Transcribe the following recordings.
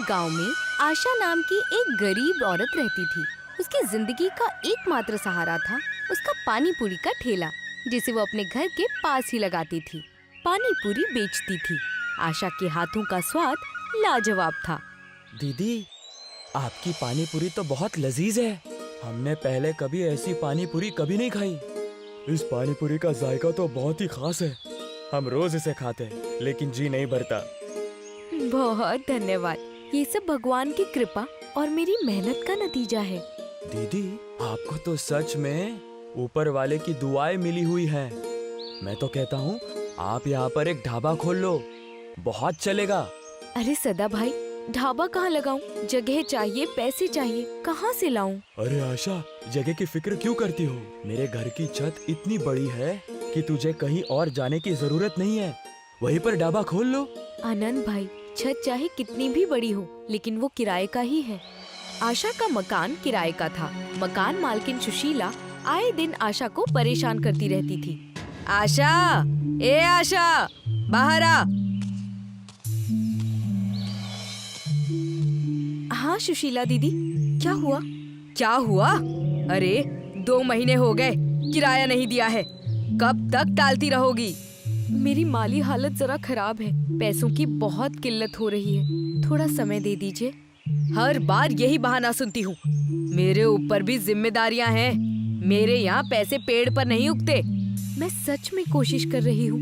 गांव में आशा नाम की एक गरीब औरत रहती थी। उसकी जिंदगी का एकमात्र सहारा था उसका पानी पूरी का ठेला, जिसे वो अपने घर के पास ही लगाती थी। पानी पूरी बेचती थी। आशा के हाथों का स्वाद लाजवाब था। दीदी, आपकी पानी पूरी तो बहुत लजीज है। हमने पहले कभी ऐसी पानी पूरी कभी नहीं खाई। इस पानी पूरी का जायका तो बहुत ही खास है। हम रोज इसे खाते हैं, लेकिन जी नहीं भरता। बहुत धन्यवाद। ये सब भगवान की कृपा और मेरी मेहनत का नतीजा है। दीदी, आपको तो सच में ऊपर वाले की दुआएं मिली हुई हैं। मैं तो कहता हूँ आप यहाँ पर एक ढाबा खोल लो, बहुत चलेगा। अरे सदा भाई, ढाबा कहाँ लगाऊं? जगह चाहिए, पैसे चाहिए, कहाँ से लाऊं? अरे आशा, जगह की फिक्र क्यों करती हो? मेरे घर की छत इतनी बड़ी है कि तुझे कहीं और जाने की जरूरत नहीं है। वहीं पर ढाबा खोल लो। आनंद भाई, छत चाहे कितनी भी बड़ी हो, लेकिन वो किराए का ही है। आशा का मकान किराए का था। मकान मालकिन सुशीला आए दिन आशा को परेशान करती रहती थी। आशा, ए आशा, बाहर आ। हाँ सुशीला दीदी, क्या हुआ? क्या हुआ? अरे 2 महीने हो गए, किराया नहीं दिया है। कब तक टालती रहोगी? मेरी माली हालत जरा खराब है, पैसों की बहुत किल्लत हो रही है, थोड़ा समय दे दीजिए। हर बार यही बहाना सुनती हूँ। मेरे ऊपर भी जिम्मेदारियाँ हैं। मेरे यहाँ पैसे पेड़ पर नहीं उगते। मैं सच में कोशिश कर रही हूँ,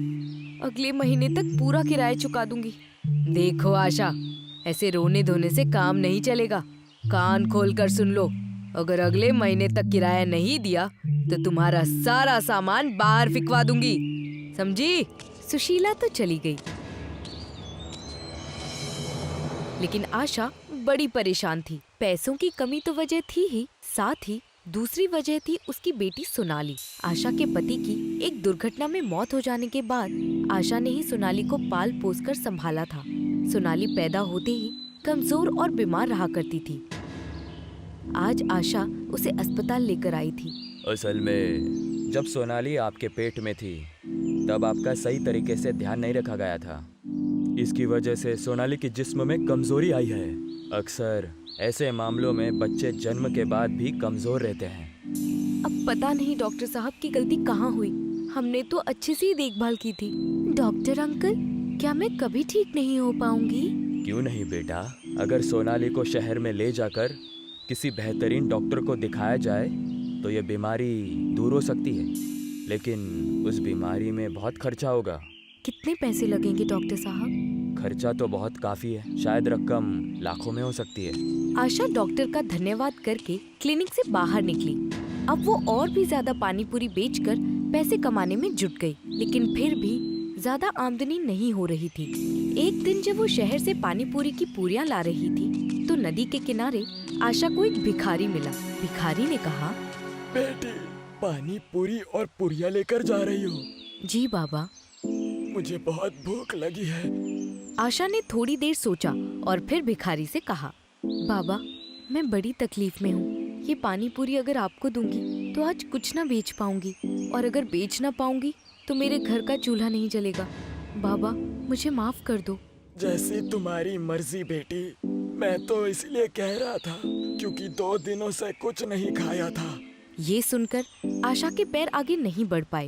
अगले महीने तक पूरा किराया चुका दूंगी। देखो आशा, ऐसे रोने धोने से काम नहीं चलेगा। कान खोल कर सुन लो, अगर अगले महीने तक किराया नहीं दिया तो तुम्हारा सारा सामान बाहर फिकवा दूंगी, समझी? सुशीला तो चली गई, लेकिन आशा बड़ी परेशान थी। पैसों की कमी तो वजह थी ही, साथ ही दूसरी वजह थी उसकी बेटी सोनाली। आशा के पति की एक दुर्घटना में मौत हो जाने के बाद आशा ने ही सोनाली को पाल पोस कर संभाला था। सोनाली पैदा होते ही कमजोर और बीमार रहा करती थी। आज आशा उसे अस्पताल लेकर आई थी। असल में जब सोनाली आपके पेट में थी, तब आपका सही तरीके से ध्यान नहीं रखा गया था। इसकी वजह से सोनाली के जिस्म में कमजोरी आई है। अक्सर ऐसे मामलों में बच्चे जन्म के बाद भी कमजोर रहते हैं। अब पता नहीं डॉक्टर साहब की गलती कहाँ हुई। हमने तो अच्छे से ही देखभाल की थी। डॉक्टर अंकल, क्या मैं कभी ठीक नहीं हो पाऊंगी? क्यों नहीं बेटा, अगर सोनाली को शहर में ले जाकर किसी बेहतरीन डॉक्टर को दिखाया जाए तो ये बीमारी दूर हो सकती है, लेकिन उस बीमारी में बहुत खर्चा होगा। कितने पैसे लगेंगे डॉक्टर साहब? खर्चा तो बहुत काफी है, शायद रकम लाखों में हो सकती है। आशा डॉक्टर का धन्यवाद करके क्लिनिक से बाहर निकली। अब वो और भी ज्यादा पानी पूरी बेचकर पैसे कमाने में जुट गई, लेकिन फिर भी ज्यादा आमदनी नहीं हो रही थी। एक दिन जब वो शहर से पानी पूरी की पूरियां ला रही थी, तो नदी के किनारे आशा को एक भिखारी मिला। भिखारी ने कहा, बेटी, पानी पूरी और पुरिया लेकर जा रही हो? जी बाबा। मुझे बहुत भूख लगी है। आशा ने थोड़ी देर सोचा और फिर भिखारी से कहा, बाबा, मैं बड़ी तकलीफ में हूँ। ये पानी पूरी अगर आपको दूंगी तो आज कुछ ना बेच पाऊंगी, और अगर बेच ना पाऊंगी तो मेरे घर का चूल्हा नहीं जलेगा। बाबा, मुझे माफ कर दो। जैसी तुम्हारी मर्जी बेटी। मैं तो इसलिए कह रहा था क्योंकि 2 दिनों से कुछ नहीं खाया था। ये सुनकर आशा के पैर आगे नहीं बढ़ पाए।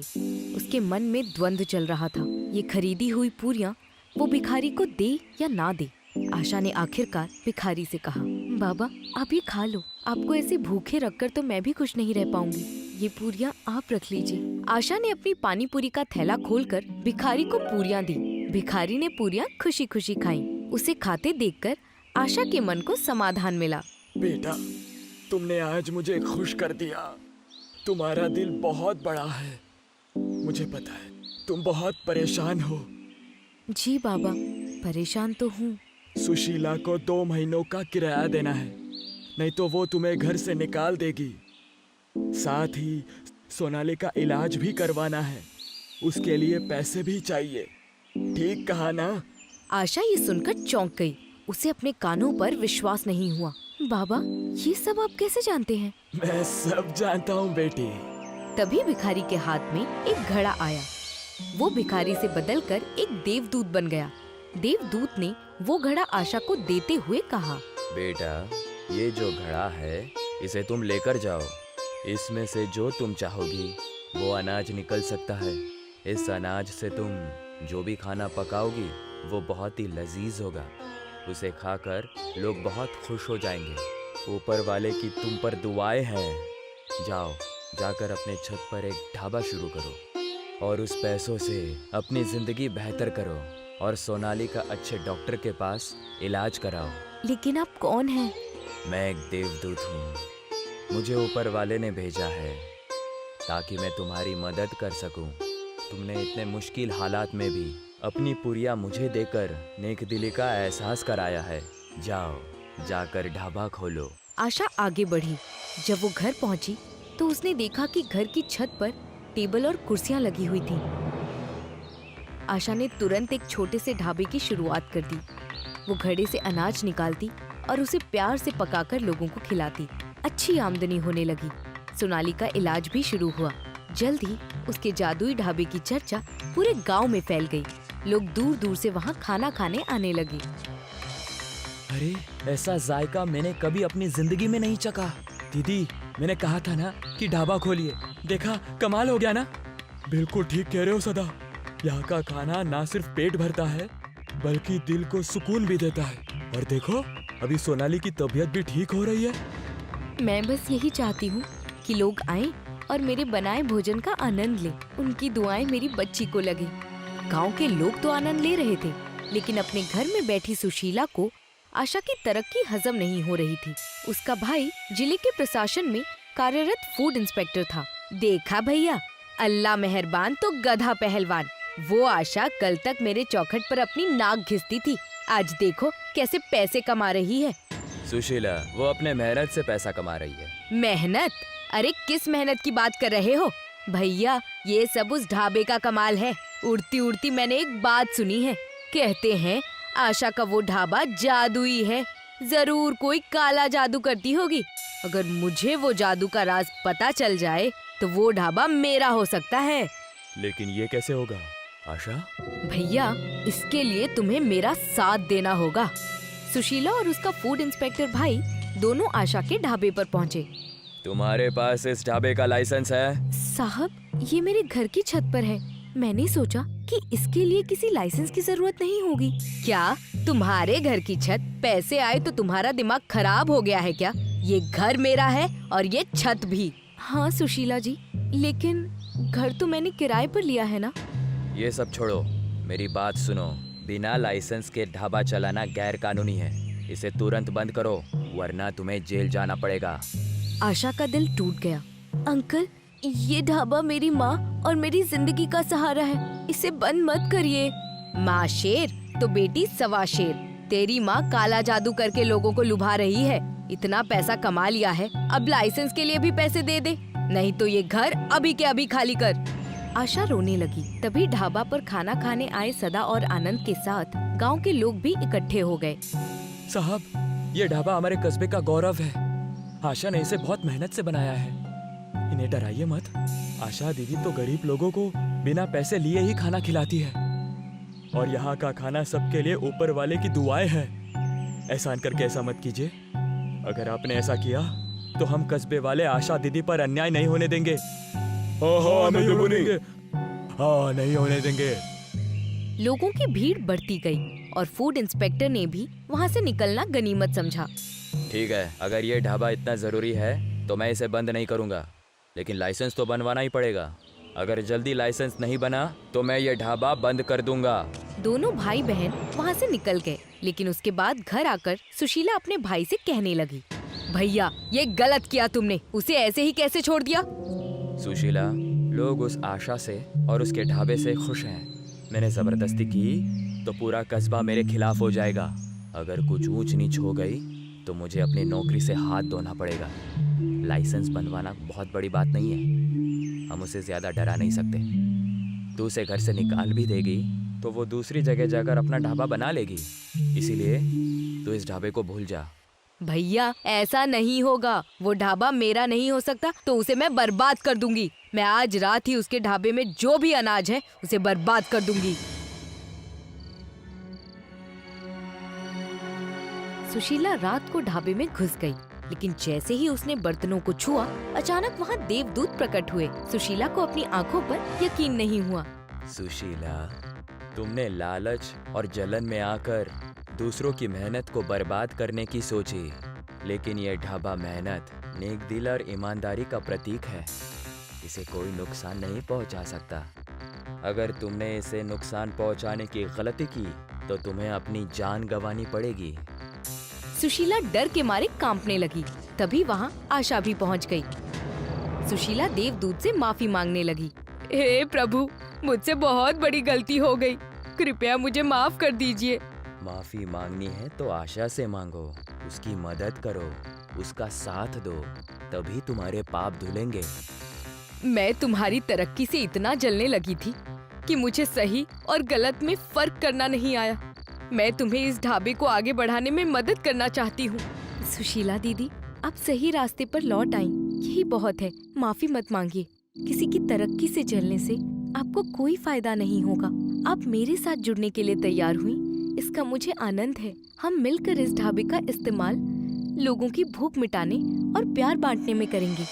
उसके मन में द्वंद्व चल रहा था। ये खरीदी हुई पूरियां वो भिखारी को दे या ना दे। आशा ने आखिरकार भिखारी से कहा, बाबा, आप ये खा लो। आपको ऐसे भूखे रखकर तो मैं भी खुश नहीं रह पाऊंगी। ये पूरियां आप रख लीजिए। आशा ने अपनी पानी पूरी का थैला खोलकर भिखारी को पूरियां दी। भिखारी ने पूरियां खुशी खुशी खाईं। उसे खाते देखकर आशा के मन को समाधान मिला। बेटा, तुमने आज मुझे खुश कर दिया। तुम्हारा दिल बहुत बड़ा है। मुझे पता है तुम बहुत परेशान हो। जी बाबा, परेशान तो हूँ। सुशीला को 2 महीनों का किराया देना है, नहीं तो वो तुम्हें घर से निकाल देगी। साथ ही सोनाली का इलाज भी करवाना है, उसके लिए पैसे भी चाहिए। ठीक कहा ना? आशा ये सुनकर चौंक गई। उसे अपने कानों पर विश्वास नहीं हुआ। बाबा, ये सब आप कैसे जानते हैं? मैं सब जानता हूँ बेटी। तभी भिखारी के हाथ में एक घड़ा आया। वो भिखारी से बदलकर एक देवदूत बन गया। देवदूत ने वो घड़ा आशा को देते हुए कहा, बेटा, ये जो घड़ा है इसे तुम लेकर जाओ। इसमें से जो तुम चाहोगी वो अनाज निकल सकता है। इस अनाज से तुम जो भी खाना पकाओगी वो बहुत ही लजीज होगा। उसे खाकर लोग बहुत खुश हो जाएंगे। ऊपर वाले की तुम पर दुआएं हैं। जाओ, जाकर अपने छत पर एक ढाबा शुरू करो और उस पैसों से अपनी जिंदगी बेहतर करो और सोनाली का अच्छे डॉक्टर के पास इलाज कराओ। लेकिन आप कौन हैं? मैं एक देवदूत हूँ। मुझे ऊपर वाले ने भेजा है ताकि मैं तुम्हारी मदद कर सकूं। तुमने इतने मुश्किल हालात में भी अपनी पुरिया मुझे देकर नेकदिली का एहसास कराया है। जाओ, जाकर ढाबा खोलो। आशा आगे बढ़ी। जब वो घर पहुंची तो उसने देखा कि घर की छत पर टेबल और कुर्सियां लगी हुई थीं। आशा ने तुरंत एक छोटे से ढाबे की शुरुआत कर दी। वो घड़े से अनाज निकालती और उसे प्यार से पकाकर लोगों को खिलाती। अच्छी आमदनी होने लगी। सोनाली का इलाज भी शुरू हुआ। जल्द ही उसके जादुई ढाबे की चर्चा पूरे गांव में फैल गई। लोग दूर दूर से वहां खाना खाने आने लगे। अरे, ऐसा जायका मैंने कभी अपनी जिंदगी में नहीं चखा। दीदी, मैंने कहा था ना कि ढाबा खोलिए। देखा, कमाल हो गया ना। बिल्कुल ठीक कह रहे हो सदा। यहाँ का खाना ना सिर्फ पेट भरता है बल्कि दिल को सुकून भी देता है। और देखो, अभी सोनाली की तबीयत भी ठीक हो रही है। मैं बस यही चाहती हूँ कि लोग आएं और मेरे बनाए भोजन का आनंद लें। उनकी दुआएं मेरी बच्ची को लगे। गांव के लोग तो आनंद ले रहे थे, लेकिन अपने घर में बैठी सुशीला को आशा की तरक्की हजम नहीं हो रही थी। उसका भाई जिले के प्रशासन में कार्यरत फूड इंस्पेक्टर था। देखा भैया, अल्लाह मेहरबान तो गधा पहलवान। वो आशा कल तक मेरे चौखट पर अपनी नाक घिसती थी, आज देखो कैसे पैसे कमा रही है। सुशीला, वो अपने मेहनत से पैसा कमा रही है। मेहनत? अरे किस मेहनत की बात कर रहे हो भैया? ये सब उस ढाबे का कमाल है। उड़ती उड़ती मैंने एक बात सुनी है। कहते हैं आशा का वो ढाबा जादुई है। जरूर कोई काला जादू करती होगी। अगर मुझे वो जादू का राज पता चल जाए तो वो ढाबा मेरा हो सकता है। लेकिन ये कैसे होगा आशा? भैया, इसके लिए तुम्हें मेरा साथ देना होगा। सुशीला और उसका फूड इंस्पेक्टर भाई दोनों आशा के ढाबे पर पहुँचे। तुम्हारे पास इस ढाबे का लाइसेंस है? साहब, ये मेरे घर की छत पर है। मैंने सोचा कि इसके लिए किसी लाइसेंस की जरूरत नहीं होगी। क्या तुम्हारे घर की छत? पैसे आए तो तुम्हारा दिमाग खराब हो गया है क्या? ये घर मेरा है और ये छत भी। हाँ सुशीला जी, लेकिन घर तो मैंने किराए पर लिया है ना। ये सब छोड़ो, मेरी बात सुनो। बिना लाइसेंस के ढाबा चलाना गैर कानूनी है। इसे तुरंत बंद करो वरना तुम्हें जेल जाना पड़ेगा। आशा का दिल टूट गया। अंकल, ये ढाबा मेरी माँ और मेरी जिंदगी का सहारा है, इसे बंद मत करिए। माँ शेर तो बेटी सवा शेर। तेरी माँ काला जादू करके लोगों को लुभा रही है। इतना पैसा कमा लिया है, अब लाइसेंस के लिए भी पैसे दे दे, नहीं तो ये घर अभी के अभी खाली कर। आशा रोने लगी। तभी ढाबा पर खाना खाने आए सदा और आनंद के साथ गांव के लोग भी इकट्ठे हो गए। साहब, ये ढाबा हमारे कस्बे का गौरव है। आशा ने इसे बहुत मेहनत से बनाया है। इन्हें डराइए मत। आशा दीदी तो गरीब लोगों को बिना पैसे लिए ही खाना खिलाती है और यहाँ का खाना सबके लिए ऊपर वाले की दुआएं है। एहसान करके ऐसा मत कीजिए। अगर आपने ऐसा किया तो हम कस्बे वाले आशा दीदी पर अन्याय नहीं होने देंगे। हाँ, नहीं होने देंगे। लोगों की भीड़ बढ़ती गई और फूड इंस्पेक्टर ने भी वहाँ से निकलना गनीमत समझा। ठीक है, अगर ये ढाबा इतना जरूरी है तो मैं इसे बंद नहीं करूँगा, लेकिन लाइसेंस तो बनवाना ही पड़ेगा। अगर जल्दी लाइसेंस नहीं बना तो मैं ये ढाबा बंद कर दूंगा। दोनों भाई बहन वहाँ से निकल गए, लेकिन उसके बाद घर आकर सुशीला अपने भाई से कहने लगी, भैया ये गलत किया तुमने, उसे ऐसे ही कैसे छोड़ दिया? सुशीला, लोग उस आशा से और उसके ढाबे से खुश हैं। मैंने जबरदस्ती की तो पूरा कस्बा मेरे खिलाफ हो जाएगा। अगर कुछ ऊंच नीच हो गई तो मुझे अपनी नौकरी से हाथ धोना पड़ेगा। लाइसेंस बनवाना बहुत बड़ी बात नहीं है, हम उसे ज्यादा डरा नहीं सकते। तू उसे घर से निकाल भी देगी तो वो दूसरी जगह जाकर अपना ढाबा बना लेगी। इसीलिए तू इस ढाबे को भूल जा। भैया ऐसा नहीं होगा। वो ढाबा मेरा नहीं हो सकता तो उसे मैं बर्बाद कर दूंगी। मैं आज रात ही उसके ढाबे में जो भी अनाज है उसे बर्बाद कर दूंगी। सुशीला रात को ढाबे में घुस गई, लेकिन जैसे ही उसने बर्तनों को छुआ, अचानक वहाँ देवदूत प्रकट हुए। सुशीला को अपनी आंखों पर यकीन नहीं हुआ। सुशीला, तुमने लालच और जलन में आकर दूसरों की मेहनत को बर्बाद करने की सोची, लेकिन ये ढाबा मेहनत, नेक दिल और ईमानदारी का प्रतीक है। इसे कोई नुकसान नहीं पहुंचा सकता। अगर तुमने इसे नुकसान पहुंचाने की गलती की तो तुम्हें अपनी जान गंवानी पड़ेगी। सुशीला डर के मारे कांपने लगी। तभी वहाँ आशा भी पहुँच गई। सुशीला देवदूत से माफी मांगने लगी। हे प्रभु, मुझसे बहुत बड़ी गलती हो गई, कृपया मुझे माफ कर दीजिए। माफी मांगनी है तो आशा से मांगो, उसकी मदद करो, उसका साथ दो, तभी तुम्हारे पाप धुलेंगे। मैं तुम्हारी तरक्की से इतना जलने लगी थी कि मुझे सही और गलत में फर्क करना नहीं आया। मैं तुम्हें इस ढाबे को आगे बढ़ाने में मदद करना चाहती हूँ। सुशीला दीदी, आप सही रास्ते पर लौट आई, यही बहुत है। माफी मत मांगिए। किसी की तरक्की से जलने से आपको कोई फायदा नहीं होगा। आप मेरे साथ जुड़ने के लिए तैयार हुई, इसका मुझे आनंद है। हम मिलकर इस ढाबे का इस्तेमाल लोगों की भूख मिटाने और प्यार बांटने में करेंगे।